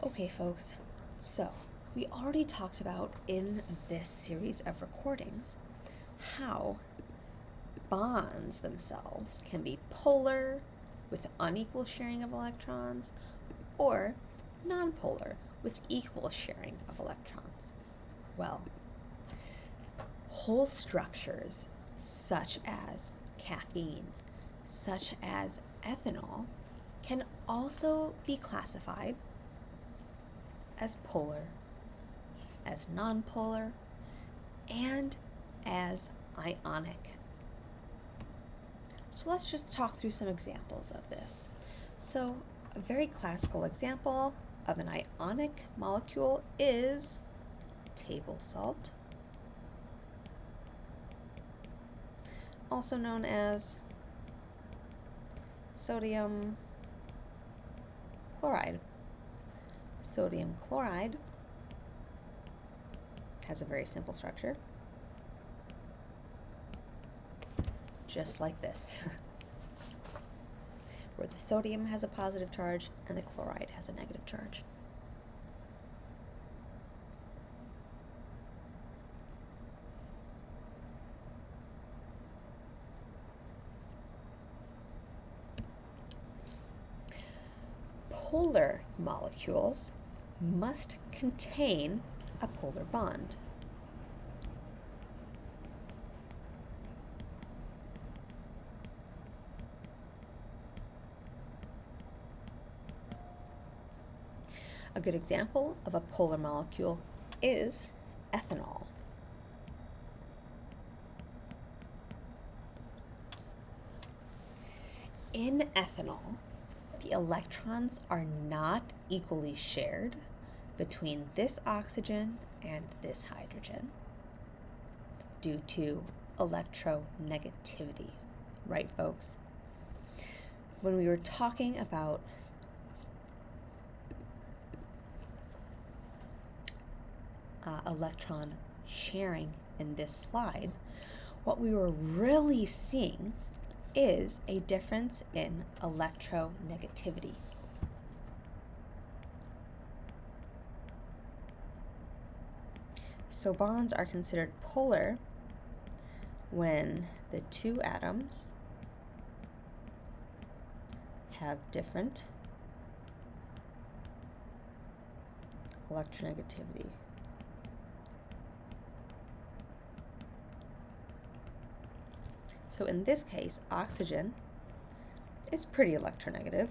Okay, folks, so we already talked about in this series of recordings how bonds themselves can be polar with unequal sharing of electrons or nonpolar with equal sharing of electrons. Well, whole structures such as caffeine, such as ethanol, can also be classified as polar, as nonpolar, and as ionic. So let's just talk through some examples of this. So a very classical example of an ionic molecule is table salt, also known as sodium chloride. Sodium chloride has a very simple structure, just like this, where the sodium has a positive charge and the chloride has a negative charge. Polar molecules must contain a polar bond. A good example of a polar molecule is ethanol. In ethanol, the electrons are not equally shared between this oxygen and this hydrogen due to electronegativity, right, folks? When we were talking about electron sharing in this slide, what we were really seeing is a difference in electronegativity. So bonds are considered polar when the two atoms have different electronegativity. So in this case, oxygen is pretty electronegative.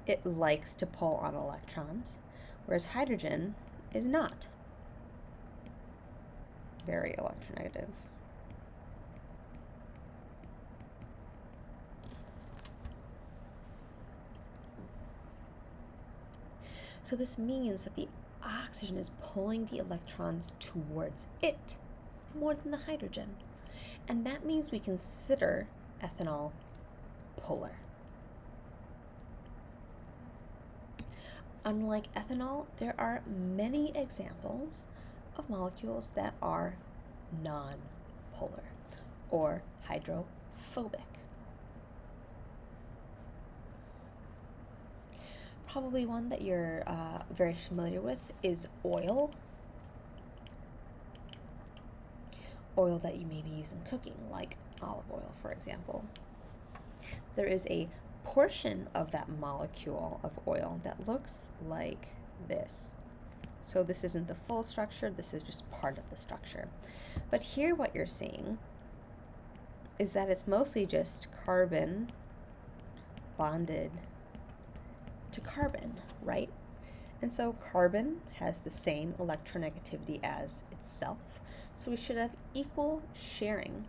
It likes to pull on electrons, whereas hydrogen is not very electronegative. So this means that the oxygen is pulling the electrons towards it more than the hydrogen. And that means we consider ethanol polar. Unlike ethanol, there are many examples of molecules that are non-polar or hydrophobic. Probably one that you're very familiar with is oil. Oil that you maybe use in cooking, like olive oil, for example. There is a portion of that molecule of oil that looks like this. So this isn't the full structure, this is just part of the structure. But here what you're seeing is that it's mostly just carbon bonded to carbon, right? And so carbon has the same electronegativity as itself, so we should have equal sharing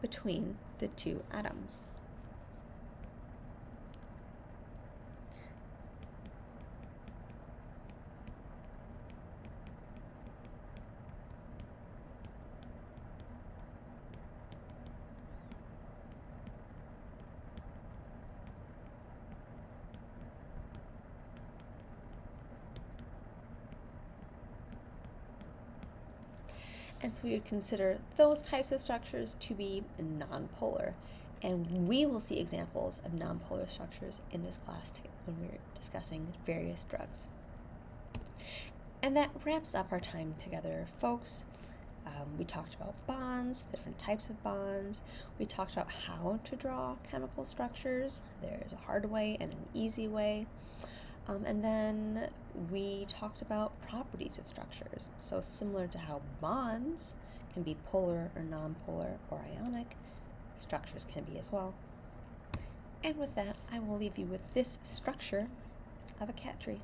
between the two atoms. And so we would consider those types of structures to be nonpolar. And we will see examples of nonpolar structures in this class when we're discussing various drugs. And that wraps up our time together, folks. We talked about bonds, different types of bonds. We talked about how to draw chemical structures. There's a hard way and an easy way. And then we talked about properties of structures. So similar to how bonds can be polar or nonpolar or ionic, structures can be as well. And with that, I will leave you with this structure of a cat tree.